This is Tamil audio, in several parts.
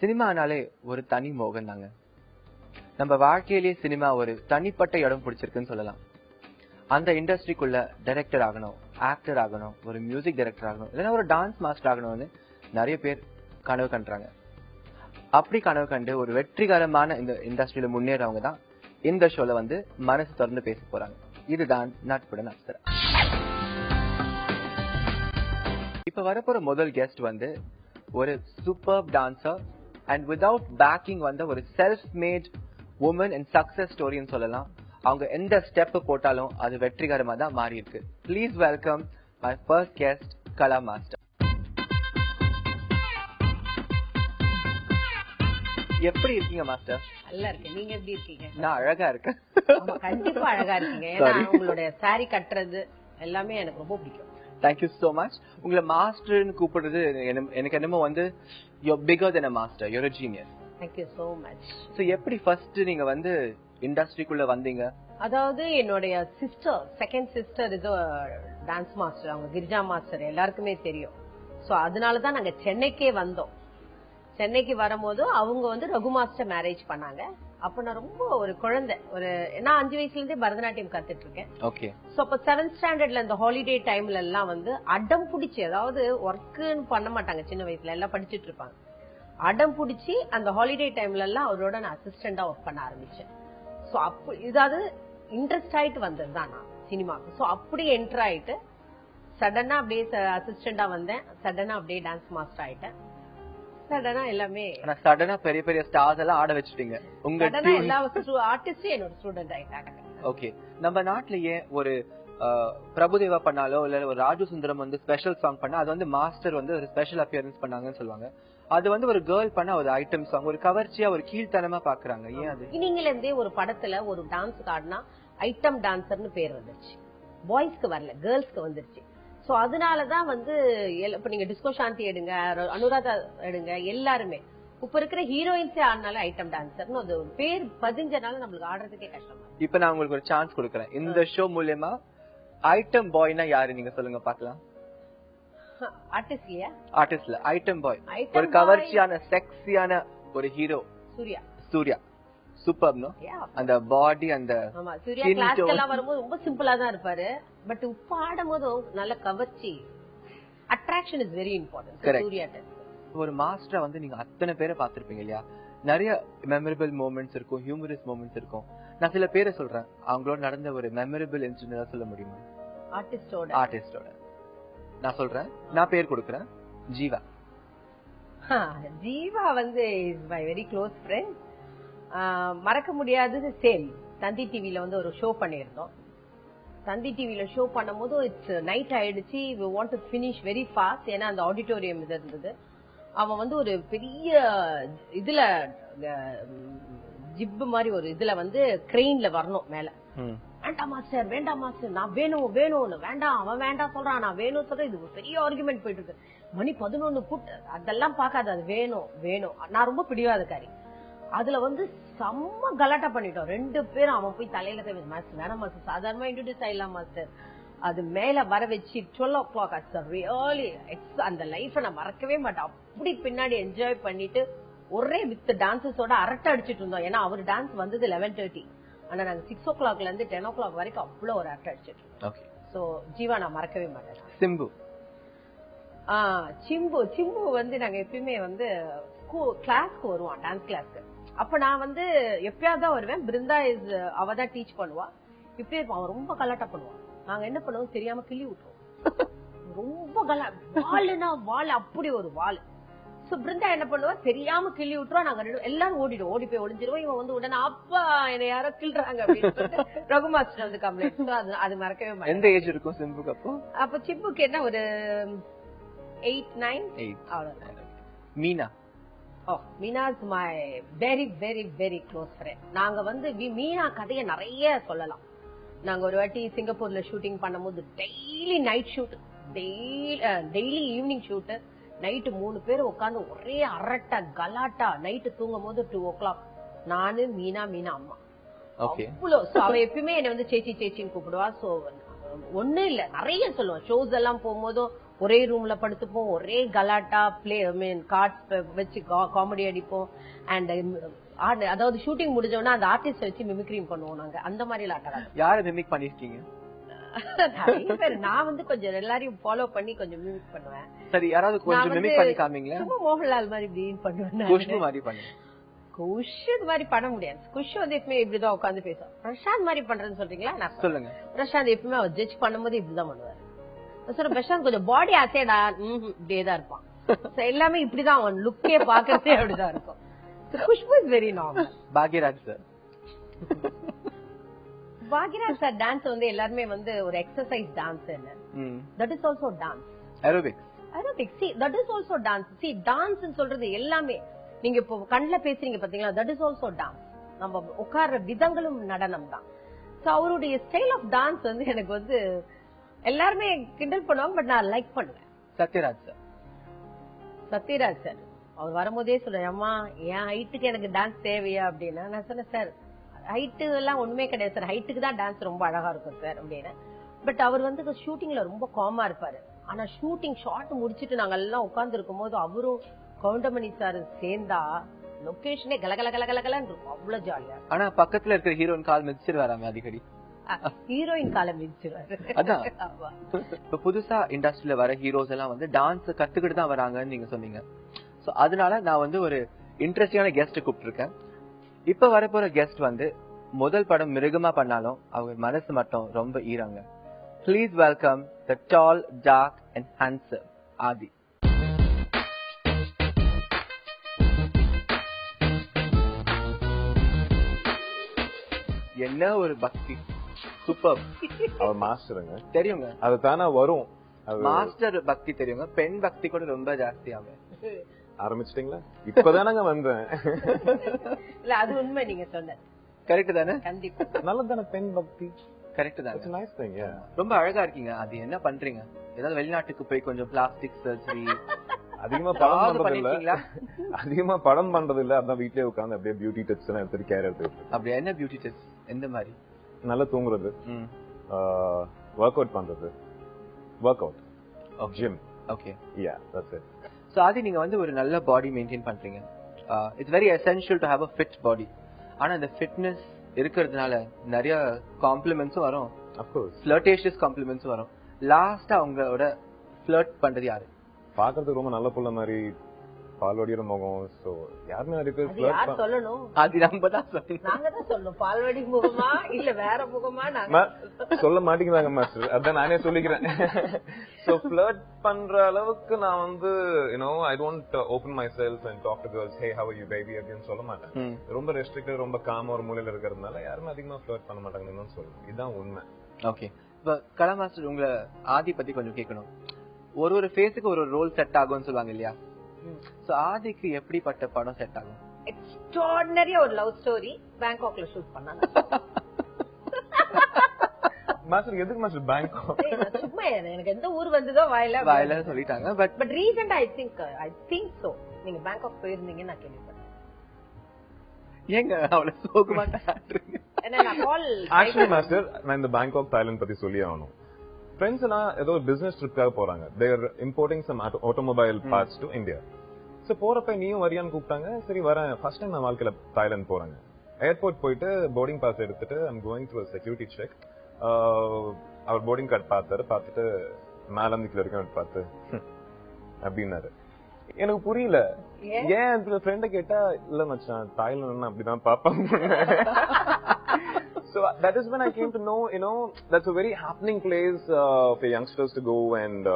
சினிமானாலே ஒரு தனி மோகம் தாங்க. நம்ம வாழ்க்கையிலேயே சினிமா ஒரு தனிப்பட்ட இடம் பிடிச்சிருக்குன்னு சொல்லலாம். அந்த இண்டஸ்ட்ரிக்குள்ள டைரக்டர் ஆகணும், ஆக்டர் ஆகணும், ஒரு மியூசிக் டைரக்டர் ஆகணும், இல்லைன்னா ஒரு டான்ஸ் மாஸ்டர் ஆகணும்னு நிறைய பேர் கனவு கண்டுறாங்க. அப்படி கனவு கண்டு ஒரு வெற்றிகரமான இந்த இண்டஸ்ட்ரியில முன்னேறவங்க தான் இந்த ஷோல மனசு திறந்து பேச போறாங்க. இதுதான் நட்புடன் அப்சரா. இப்ப வரப்போற முதல் கெஸ்ட் ஒரு super dancer and without backing ஒரு self made woman and success ஸ்டோரின்னு சொல்லலாம். அவங்க எந்த ஸ்டெப் போட்டாலும் அது வெற்றிகரமா தான் மாறி இருக்கு. Please welcome my first guest Kala master. எப்படி இருக்கீங்க மாஸ்டர்? நல்லா இருக்கேன். நீங்க எப்படி இருக்கீங்க? நான் அழகா இருக்கேன். கண்டிப்பா அழகா இருக்கீங்க. ஏன்னா உங்களுடைய சாரி கட்டுறது எல்லாமே எனக்கு ரொம்ப பிடிக்கும். Thank you so much. உங்களை மாஸ்டர்னு கூப்பிடுறது எனக்கு என்னமோ you're bigger than a master. You're a genius. Thank you so much. So எப்படி ஃபர்ஸ்ட் நீங்க இண்டஸ்ட்ரிக்குள்ள வந்தீங்க? அதாவது என்னுடைய சிஸ்டர், செகண்ட் சிஸ்டர் இது டான்ஸ் மாஸ்டர். அவங்க கிரிஜா மாஸ்டர் எல்லாருக்குமே தெரியும். சோ அதனாலதான் நாங்க சென்னைக்கே வந்தோம். சென்னைக்கு வரும்போது அவங்க ரகு மாஸ்டர் மேரேஜ் பண்ணாங்க. அப்ப நான் ரொம்ப ஒரு குழந்தை, நான் 5 வயசுல இருந்தே பரதநாட்டியம் கத்துட்டு இருக்கேன். ஓகே. சோ அப்ப 7th ஸ்டாண்டர்ட்ல இந்த ஹாலிடே டைம்ல எல்லாம் அடம் புடிச்சு, அதாவது ஒர்க்குன்னு பண்ண மாட்டாங்க சின்ன வயசுல, எல்லாம் படிச்சுட்டு இருப்பாங்க. அடம் புடிச்சு அந்த ஹாலிடே டைம்ல எல்லாம் அவரோட நான் அசிஸ்டண்டா ஒர்க் பண்ண ஆரம்பிச்சேன். சோ அப்ப இதாவது இன்ட்ரெஸ்ட் ஆயிட்டு வந்ததுதான் நான் சினிமாவுக்கு. சோ அப்படி என்டர் ஆயிட்டு சடனா அப்படியே அசிஸ்டண்டா வந்தேன். சடனா அப்படியே டான்ஸ் மாஸ்டர் ஆயிட்டேன். சடனா எல்லாமே சடனா பெரிய பெரிய ஸ்டார்ஸ் எல்லாம் ஆட வச்சிட்டீங்க. உங்க எல்லா ஆர்டிஸ்டும் என்னோட ஸ்டூடெண்ட் ஆயிட்டாங்க. ஓகே. நம்ம நாட்டிலேயே ஒரு பிரபுதேவா பண்ணாலோ இல்ல ஒரு ராஜு சுந்தரம் ஸ்பெஷல் சாங் பண்ணா அது மாஸ்டர் ஒரு ஸ்பெஷல் அப்பியரன்ஸ் பண்ணாங்கன்னு சொல்லுவாங்க. அது ஒரு கேர்ள் பண்ண ஒரு ஐட்டம் சாங், ஒரு கவர்ச்சியா ஒரு கீழ்த்தனமா பாக்குறாங்க. ஏன் அது? நீங்களே இருந்தே ஒரு படத்துல ஒரு டான்ஸ் ஆடினா ஐட்டம் டான்சர்னு பேர் வந்துருச்சு. பாய்ஸ்க்கு வரல, கேர்ள்ஸ்க்கு வந்துருச்சு. சோ அதனாலதான் இப்ப நீங்க டிஸ்கோ சாந்தி எடுங்க, அனுராதா எடுங்க, எல்லாருமே இப்ப இருக்கிற ஹீரோயின்ஸே ஆடினால ஐட்டம் டான்சர்னு அது ஒரு பேர் பதிஞ்சனால நம்மளுக்கு ஆடுறதுக்கே கஷ்டமா. இப்ப நான் உங்களுக்கு ஒரு சான்ஸ் கொடுக்கறேன். இந்த ஷோ மூலமா ஐட்டம் பாய்னா யாரு நீங்க சொல்லுங்க பாக்கலாம். ஆர்டிஸ்ட்ல ஐட்டம் பாய், ஒரு கவர்ச்சியான செக்ஸியான ஒரு ஹீரோ. சூர்யா சூப்பர். அந்த பாடி, அந்த சூர்யா கிளாஸ்க்கு எல்லாம் வரும்போது ரொம்ப சிம்பிளா தான் இருப்பாரு. பட் இப்ப ஆடும்போது நல்ல கவர்ச்சி, அட்ராக்ஷன் இஸ் வெரி இம்பார்ட்டன்ட் சூர்யாட்ட. ஒரு மாஸ்டரா நீங்க அத்தனை பேரை பாத்திருப்பீங்க இல்லையா? நிறைய மெமரபிள் மூமெண்ட்ஸ் இருக்கும், ஹியூமரஸ் மூமெண்ட்ஸ் இருக்கும். நான் சில பேரை சொல்றேன், அவங்களோட நடந்த ஒரு மெமரபிள் இன்சிடென்ட் சொல்ல முடியுமா? ஆர்டிஸ்டோட நான் சொல்றேன், நான் பேர் கொடுக்கறேன். Jeeva. Jeeva is my very close friend. மறக்க முடியாதது சேம் தந்தி டிவில ஒரு ஷோ பண்ணிருந்தோம். தந்தி டிவில ஷோ பண்ணும்போது இட்ஸ் நைட் ஆயிடுச்சு. we want to finish very fast. ஏன்னா அந்த ஆடிட்டோரியம் இது இருந்தது. அவன் ஒரு பெரிய இதுல ஜிப்பு மாதிரி ஒரு இதுல கிரெயின்ல வரணும் மேல. வேண்டாம் மாஸ்டர், வேண்டாம் மாஸ்டர், நான் வேணும் வேணும்னு. வேண்டாம், அவன் வேண்டாம் சொல்றான், நான் வேணும் சொல்றேன். இது பெரிய ஆர்குமெண்ட் போயிட்டு இருக்கு. மணி 11 கூட்டு அதெல்லாம் பாக்காது, அது வேணும் வேணும். நான் ரொம்ப பிடிவாதக்காரி. அதுல செம்ம கலாட்டா பண்ணிட்டோம் 2 பேரும். அவன் போய் தலையில மாஸ்டர் வேணாம் மாஸ்டர், சாதாரணமா இன்ட்ரோடியூஸ் ஆயிடலாம் மாஸ்டர். அது மேல வர வச்சு 12 o'clock ரியலி அந்த லைஃப் நான் மறக்கவே மாட்டேன். அப்படி பின்னாடி என்ஜாய் பண்ணிட்டு ஒரே வித் டான்சஸோட அரட்டை அடிச்சிட்டு இருந்தோம். ஏன்னா அவர் டான்ஸ் 11:30. ஆனா நாங்க 6 o'clockல இருந்து 10 o'clock வரைக்கும் அவ்வளவு ஒரு அரட்டை அடிச்சிட்டு இருந்தோம். சோ ஜீவா நான் மறக்கவே மாட்டேன். சிம்பு. சிம்பு நாங்க எப்பயுமே கிளாஸ்க்கு வருவான், டான்ஸ் கிளாஸ்க்கு. அப்ப நான் எப்பயாவது தான் வருவேன். பிருந்தா இஸ் அவதான் டீச் பண்ணுவா. இப்படியே இருப்பான். அவன் ரொம்ப கலாட்டா பண்ணுவான். நாங்க என்ன பண்ணுவோம் தெரியாம கிள்ளி விட்டுருவோம். ரொம்ப வாளுனா வாள், அப்படி ஒரு வாள். சோ பிருந்தா என்ன பண்ணுவா தெரியாம கிள்ளி விட்டுருவா. நாங்க எல்லாரும் ஓடிடுவோம், ஓடி போய் ஒளிஞ்சிருவோம். இவன் உடனே அப்பா என்ன யாரோ கிள்றாங்க அப்படின்னு சொல்லிட்டு ரகு மாஸ்டர் கம்ப்ளைண்ட். அது மறக்கவே மாட்டேன். எந்த ஏஜ் இருக்கும் சிம்புக்கு அப்போ? அப்ப சிம்புக்கு என்ன ஒரு 8, 9 அவ்வளவு. Meena. Meena is my very very very close friend. நாங்க மீனா கதையை நிறைய சொல்லலாம். நாங்க ஒரு வாட்டி சிங்கப்பூர்ல ஷூட்டிங் பண்ணும்போது daily night shoot, daily evening shoot. Night 3 பேர் உட்காந்து ஒரே அரட்டை கலாட்டா. நைட்டு தூங்கும் போது 2 o'clock. நானு மீனா அம்மா. அவ எப்பயுமே என்ன சேச்சி சேச்சின்னு கூப்பிடுவா. சோ ஒண்ணு இல்ல, நிறைய சொல்லுவான். ஷோஸ் எல்லாம் போகும்போதும் ஒரே ரூம்ல படுத்துப்போம், ஒரே கலாட்டா பிளே கார்ட்ஸ் வச்சு காமெடி அடிப்போம். அண்ட் அதாவது ஷூட்டிங் முடிஞ்சோன்னா அந்த ஆர்டிஸ்ட் வச்சு மிமிக்ரியும் பண்ணுவோம் நாங்க. அந்த மாதிரி ஆட்டம். யாரை மிமிக் பண்ணிருக்கீங்க? நான் வந்து கொஞ்சம் எல்லாரையும் ஃபாலோ பண்ணி கொஞ்சம் மிமிக் பண்ணுவேன். சரி, யாராவது கொஞ்சம் மிமிக் பண்ணி காமிங்களா? சும்மா மோகன்லால் மாதிரி இப்படி பண்ணுவேன். குஷ்பு மாதிரி பண்ணுங்க. குஷ் மாதிரி பண்ண முடியாது. குஷ் வந்து எப்பவுமே இப்படிதான் உட்காந்து பேசுவோம். பிரசாந்த் மாதிரி பண்றேன்னு சொல்றீங்களா? நான் சொல்லுங்க. பிரசாந்த் எப்பவுமே அவர் ஜட்ஜ் பண்ணும்போது இப்படிதான் பண்ணுவாரு. சொல்ற பிரசாந்த் கொஞ்சம் பாடி அசைடா இப்படியேதான் இருப்பான். எல்லாமே இப்படிதான் அவன் லுக்கே பாக்குறதே அப்படிதான் இருக்கும். Khushbu is very normal. Bhagyaraj sir, Bhagyaraj sir dance வந்து எல்லாருமே வந்து ஒரு எக்ஸசைஸ் டான்ஸ். என்ன that is also dance. Aerobics. see that is also dance. see dance ன்னு சொல்றது எல்லாமே நீங்க இப்போ கண்ணுல பேசுறீங்க பாத்தீங்களா, that is also dance. நம்ம உட்கார்ற விதங்களும் நடனம் தான். சோ அவருடைய ஸ்டைல் ஆஃப் டான்ஸ் வந்து எனக்கு வந்து எல்லாருமே கிண்டல் பண்ணுவாங்க, பட் நான் லைக் பண்ணுவேன். சத்யராஜ் சார். சத்யராஜ் சார் அவர் வரும்போதே சொல்றேன், அம்மா என் ஹைட்டுக்கு எனக்கு டான்ஸ் தேவையா அப்படின்னா, நான் சொன்னேன் சார் ஹைட்டு எல்லாம் ஒண்ணுமே கிடையாது சார், ஹைட்டுக்கு தான் டான்ஸ் ரொம்ப அழகா இருக்கும் சார் அப்படின்னு. பட் அவர் வந்து ஷூட்டிங்ல ரொம்ப காமா இருப்பாரு. ஆனா ஷூட்டிங் ஷார்ட் முடிச்சிட்டு நாங்க எல்லாம் உட்கார்ந்து இருக்கும் போது அவரும் கவுண்டமணி சார் சேர்ந்தா லொகேஷனே கலகல கலகலன்னு இருக்கும். அவ்வளவு ஜாலியா. ஆனா பக்கத்துல இருக்கிற ஹீரோயின் கால் மிதிச்சிருவாராமே அடிக்கடி. ஹீரோயின் காலம் மிதிச்சிருவாரு. அதான் இப்ப புதுசா இண்டஸ்ட்ரியில வர ஹீரோஸ் எல்லாம் வந்து டான்ஸ் கத்துக்கிட்டு தான் வராங்கன்னு நீங்க சொன்னீங்க. சோ அதனால நான் வந்து ஒரு இன்ட்ரெஸ்டிங்கான கெஸ்ட் கூப்பிட்டுருக்கேன். இப்ப வரப்போற கெஸ்ட் வந்து முதல் படம் மிருகமா பண்ணாலும் அவங்க மனசு மட்டும் ரொம்ப ஈராங்க. Please welcome the tall, dark and handsome Adi. என்ன ஒரு பக்தி, சூப்பர். அவர் மாஸ்டருங்க, தெரியுங்க. அது தானா வரும். மாஸ்டர் பக்தி தெரியுங்க, பெண் பக்தி கூட ரொம்ப ஜாஸ்தி ஆகும். ஆரம்பிச்சிட்டீங்களா? இப்பதானங்க வந்தேன். இல்ல அது உண்மை, நீங்க சொன்னது கரெக்ட் தானே? கண்டிப்பா நல்லதானே பெண் பக்தி. கரெக்ட் தான். It's a nice thing, yeah. ரொம்ப அழகா இருக்கீங்க. அது என்ன பண்றீங்க? ஏதாவது வெளிநாட்டுக்கு போய் கொஞ்சம் பிளாஸ்டிக் சர்ஜரி அதிகமா படம் பண்றது இல்ல, அதான் வீட்லயே உட்கார்ந்து அப்படியே பியூட்டி டிப்ஸ் எல்லாம் எடுத்து கேர் எடுத்து. அப்படியே என்ன பியூட்டி டிப்ஸ்? எந்த மாதிரி? நல்லா தூங்குறது, ஒர்க் அவுட் பண்றது, work out, gym. Okay, yeah that's it. So அது நீங்க வந்து ஒரு நல்ல பாடி மெயின்டைன் பண்றீங்க. It's very essential to have a fit body. ஆனா இந்த ஃபிட்னஸ் இருக்கிறதுனால நிறைய காம்ப்ளிமெண்ட்ஸும் வரும், ஆஃப் கோர்ஸ் ஃப்ளர்டேஷியஸ் காம்ப்ளிமெண்ட்ஸும் வரும். லாஸ்டா உங்களோட ஃப்ளர்ட் பண்றது யாரு? பாக்குறதுக்கு ரொம்ப நல்ல புள்ள மாதிரி, பால்வடியோட முகம். சோ யாருமே நிறைய பேர் ஃப்ளர்ட் சொல்லணும். அது நம்ம தான் சொல்லணும். நாங்க தான் சொல்லணும். பால்வடி முகமா இல்ல வேற முகமா நாங்க சொல்ல மாட்டேங்கிறாங்க மாஸ்டர், அதான் நானே சொல்லிக்கிறேன். சோ ஃப்ளர்ட் பண்ற அளவுக்கு நான் வந்து I don't open myself and talk to girls, hey how are you baby அப்படின்னு சொல்ல மாட்டேன். ரொம்ப ரெஸ்ட்ரிக்டட், ரொம்ப காமா ஒரு மூலையில இருக்கிறதுனால யாருமே அதிகமா ஃப்ளர்ட் பண்ண மாட்டாங்கன்னு சொல்லுவேன். இதுதான் உண்மை. ஓகே, இப்ப கலா மாஸ்டர் உங்களை ஆதி பத்தி கொஞ்சம் கேட்கணும். ஒரு ஃபேஸுக்கு ஒரு ரோல் செட் ஆகும்னு சொல்லுவாங்க இல்லையா? சோ ஆதிக்கு எப்படிப்பட்ட படம் செட் ஆகும்? எக்ஸ்ட்ராடினரி ஒரு லவ் ஸ்டோரி பேங்காக்ல ஷூட் பண்ணாங்க. மாஸ்டர் எதுக்கு மாஸ்டர் பேங்காக்? சும்மா எனக்கு எந்த ஊர் வந்ததோ வாயில சொல்லிட்டாங்க. But recent I think so நீங்க பேங்காக் போயிருந்தீங்க நான் கேள்விப்பட்டேன். ஏங்க அவ்வளவு சோகமா காட்டுறீங்க? ஆக்சுவலி மாஸ்டர் நான் இந்த பேங்காக் தாய்லாந்து பத்தி சொல்லி ஆகணும். ஃப்ரெண்ட்ஸ் எல்லாம் ஏதோ ஒரு பிசினஸ் ட்ரிப்காக போறாங்க. They're importing some automobile parts to India. So போறப்ப நீயும் வரியான்னு கூப்பிட்டாங்க. சரி வரேன். ஃபர்ஸ்ட் டைம் நான் வாழ்க்கையில தாய்லாந்து போறாங்க. ஏர்போர்ட் போயிட்டு போர்டிங் பாஸ் எடுத்துட்டு I'm going through security check. அவர் போர்டிங் கார்டு பார்த்துட்டு மேல இருந்து கீழ வரைக்கும் பார்த்து அப்படின்னாரு. எனக்கு புரியல ஏன். ஃப்ரெண்ட கேட்டா இல்ல மச்சான் தாய்லாந்து அப்படிதான் பாப்பாங்க. So that is when I came to know, that's a very happening place for youngsters to go and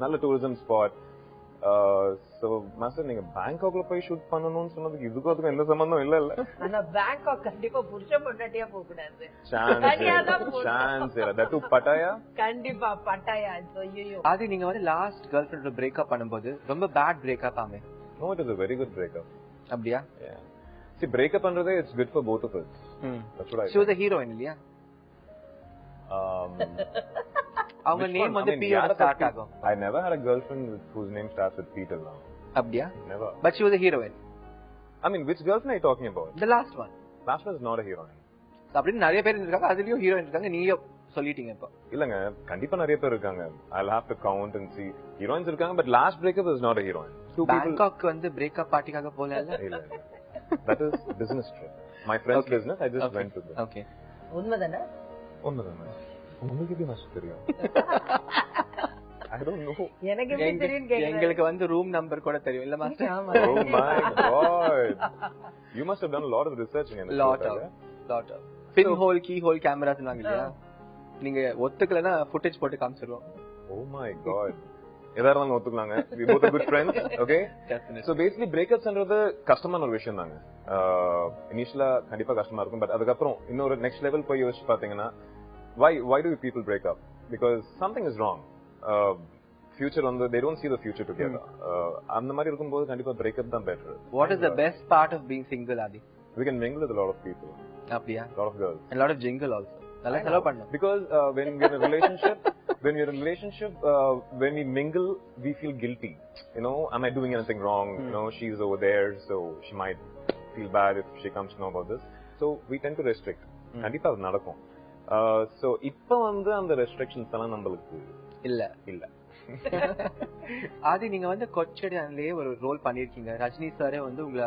nalla tourism spot. So master நீங்க பேங்காக்ல போய் ஷூட் பண்ணனும்னு சொன்னதுக்கு இதுக்கு அதுக்கு எந்த சம்பந்தம் இல்ல. ஆனா பேங்காக் கண்டிப்பா புருஷன் பொண்டாட்டியா போக கூடாது. சான்ஸ் இல்ல. தட் பட்டாயா கண்டிப்பா பட்டாயா. ஐயோ ஆதி நீங்க வந்து லாஸ்ட் கேர்ள் ஃப்ரெண்டோட பிரேக்கப் பண்ணும்போது ரொம்ப பேட் பிரேக்கப் ஆமே. No, it is a very good breakup. அப்படியா? Yeah. See, breakup பண்றதே it's good for both of us. That's what I. She was a heroine இல்லையா? அவங்க நேம் வந்து P ஓட ஸ்டார்ட் ஆகும். I never had a girlfriend whose name starts with P till now. அப்படியா? Never. But she was a heroine. I mean, which girlfriend are you talking about? The last one. Last one is not a heroine. அப்படி நிறைய பேர் இருக்காங்க, அதுலயும் ஹீரோயின் இருக்காங்க. நீங்க சொல்லிட்டீங்க இப்போ. இல்லங்க, கண்டிப்பா நிறைய பேர் இருக்காங்க. I'll have to count and see. Heroines இருக்காங்க, but last breakup is not a heroine. Bangkok வந்து பிரேக்கப் பார்ட்டிக்காக போல இல்ல. இல்ல, that is business trip. My friend's business, I just went to them. Okay. உண்மைதானே? உண்மைதானே. உங்களுக்கு எப்படி மாஸ்டர் தெரியும்? I don't know. எனக்கு எப்படி தெரியும் கேக்குறேன். எங்களுக்கு வந்து ரூம் நம்பர் கூட தெரியும் இல்ல master? Oh my god. You must have done a lot of research in it. Lot of pin hole, key hole cameras வாங்க இல்லையா? நீங்க ஒத்துக்கலனா footage போட்டு காமிச்சிரோம். Oh my god. எதாரா நாங்க ஒத்துக்கலாங்க. We both are good friends, okay? Definitely. So basically breakups-ன்றது கஷ்டமான ஒரு விஷயம் தாங்க. இனிஷியலா கண்டிப்பா கஷ்டமா இருக்கும், பட் அதுக்கு அப்புறம் இன்னொரு நெக்ஸ்ட் லெவல் போய் யோசிச்சு பாத்தீங்கன்னா why do people break up? Because something is wrong. Future வந்து they don't see the future together. அந்த மாதிரி இருக்கும்போது கண்டிப்பா breakup தான் better. What is the best part of being single, Adi? We can mingle with a lot of people. அப்படியா? A lot of girls. A lot of jingle also. நல்லா செலவு பண்ணணும். Because when we're in a relationship, when we mingle, we feel guilty. You know, am I doing anything wrong? You know, she's over there, so she might feel bad if she comes to know about this. So we tend to restrict. கண்டிப்பா அது நடக்கும். So இப்போ வந்து அந்த restrictions எல்லாம் நம்மளுக்கு இல்ல. ஆதி, நீங்க வந்து கொச்சடியான்லயே ஒரு ரோல் பண்ணிருக்கீங்க. ரஜினி சாரே வந்து உங்களை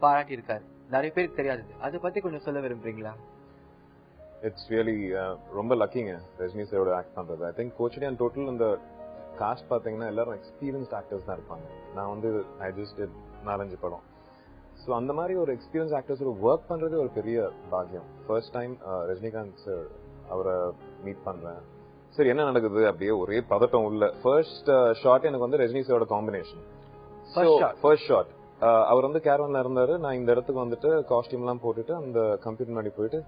பாராட்டி இருக்காரு. நிறைய பேருக்கு தெரியாது. அதை பத்தி கொஞ்சம் சொல்ல விரும்புறீங்களா? இட்ஸ் ரியலி ரொம்ப லக்கிங்க ரஜினி சாரோட ஆக்ட் பண்றது. ஐ திங்க் கோச்சடியான் டோட்டல் இந்த காஸ்ட் பாத்தீங்கன்னா எல்லாரும் எக்ஸ்பீரியன்ஸ்ட் ஆக்டர்ஸ் தான் இருப்பாங்க. நான் வந்து ஐ ஜஸ்ட் 4-5 படம். ஸோ அந்த மாதிரி ஒரு எக்ஸ்பீரியன்ஸ் ஆக்டர்ஸோட ஒர்க் பண்றது ஒரு பெரிய பாக்கியம். ஃபர்ஸ்ட் டைம் ரஜினிகாந்த் சார் அவரை மீட் பண்றேன். சரி, என்ன நடக்குது அப்படியே ஒரே பதட்டம் உள்ள. ஃபர்ஸ்ட் ஷாட் எனக்கு வந்து ரஜினி சாரோட காம்பினேஷன். ஃபர்ஸ்ட் ஷாட் அவர் வந்து கேரவன்ல இருந்தாரு. நான் இந்த இடத்துக்கு வந்துட்டு காஸ்டியூம் எல்லாம் போட்டுட்டு அந்த கம்ப்யூட்டர் முன்னாடி போயிட்டு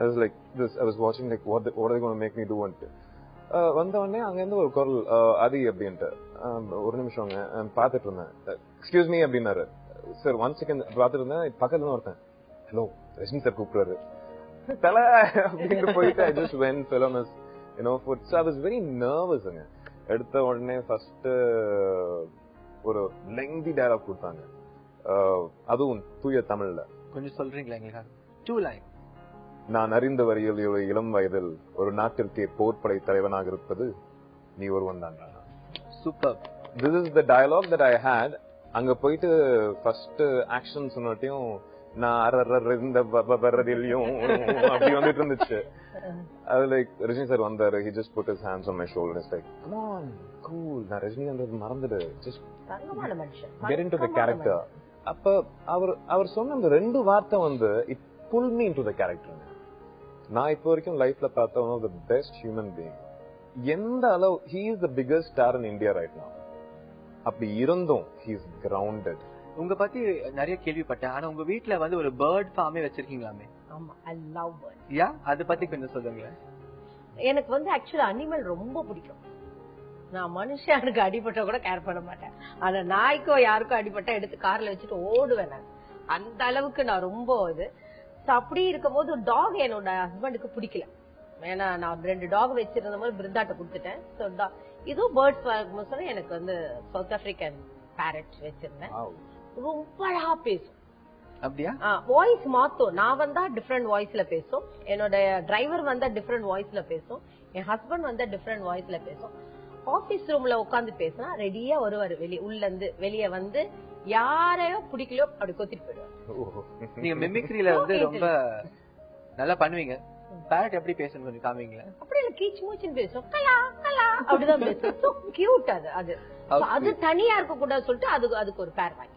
I was like this, I was watching like what are they going to make me do ன்ட்டு வந்த உடனே அங்க இருந்து ஒரு குரல் ஆதி அப்படின்ட்டு ஒரு நிமிஷம்ங்க பாத்துட்டு இருந்தேன். எக்ஸ்கியூஸ் மீ அப்படின்னாரு. சார் 1 செகண்ட் பாத்துட்டு இருந்தேன். பக்கத்துல ஒருத்தன் ஹலோ ரஜினி சார் கூப்பிடுறாரு தல அப்படின்னு போயிட்டு I just went fell on his foot. So I was very nervous. எடுத்த உடனே ஃபர்ஸ்ட் ஒரு lengthy dialogue கொடுத்தாங்க. அதுவும் தூய தமிழ்ல. கொஞ்சம் சொல்றீங்களா எங்களுக்கு? 2 லைன். நான் அறிந்த வரையில் இளம் வயதில் ஒரு நாட்டிற்கே போர்ப்படை தலைவனாக இருப்பது நீ ஒருவன் தான். Super. This is the dialogue that I hate. அங்க போயிட்டு ஃபர்ஸ்ட் ஆக்ஷன் சொன்னட்டையும் நான் இந்த வர்றதிலையும் அப்படி வந்துட்டு இருந்துச்சு. அது லைக் ரஜினி சார் வந்தாரு. he just put his hands on my shoulder and like come on cool. நான் Rajinikanth மறந்துடு, just get into the character. அப்ப அவர் சொன்ன அந்த 2 வார்த்தை வந்து it pulled me into the character. நான் இப்போ வரைக்கும் லைஃப்ல பார்த்த one of the best human being. எந்த அளவு he is the biggest star in India right now. அப்படி இருந்தும் he is grounded. உங்க பத்தி நிறைய கேள்விப்பட்டேன். ஆனா உங்க வீட்ல வந்து ஒரு பேர்ட் ஃபார்மே வச்சிருக்கீங்களாமே? ஆமா, I love birds. யா, அத பத்தி கொஞ்சம் சொல்லுங்க. எனக்கு வந்து ஆக்சுவலா அனிமல் ரொம்ப பிடிக்கும். நான் மனுஷனுக்கு அடிபட்ட கூட கேர் பண்ண மாட்டேன். ஆனா நாய்க்கோ யாருக்கோ அடிபட்டா எடுத்து கார்ல வச்சுட்டு ஓடுவேன். நான் அந்த அளவுக்கு நான் ரொம்ப இது. அப்படி இருக்கும் போது டாக் என்னோட ஹஸ்பண்டுக்கு பிடிக்கல. ஏன்னா நான் 2 டாக் வச்சிருந்த போது பிருந்தாட்ட கொடுத்துட்டேன். இதுவும் பேர்ட்ஸ் சொன்னா எனக்கு வந்து சவுத் ஆப்பிரிக்கன் பேரட் வச்சிருந்தேன். ரொம்ப அழகா பேசும். அப்படியா? வாய்ஸ் மாத்தும். நான் வந்தா டிஃபரெண்ட் வாய்ஸ்ல பேசும். என்னோட டிரைவர் வந்தா டிஃபரெண்ட் வாய்ஸ்ல பேசும். என் ஹஸ்பண்ட் வந்தா டிஃபரெண்ட் வாய்ஸ்ல பேசும். ஆபீஸ் ரூம்ல உட்காந்து பேசினா ரெடியா வருவாரு. உள்ள இருந்து வெளியே வந்து யாரையோ பிடிக்கலையோ அப்படி கொத்திட்டு போயிடுவாரு. நீங்க மிமிக்ரியில வந்து ரொம்ப நல்லா பண்ணுவீங்க. பேரட் எப்படி பேசணும் கொஞ்சம் காமிங்களா? அப்படி இல்ல, கீச் மூச்சின்னு பேசும். கலா கலா அப்படிதான் பேசும். So cute. அது தனியா இருக்க கூடாது சொல்லிட்டு அதுக்கு ஒரு பேர் வாங்கி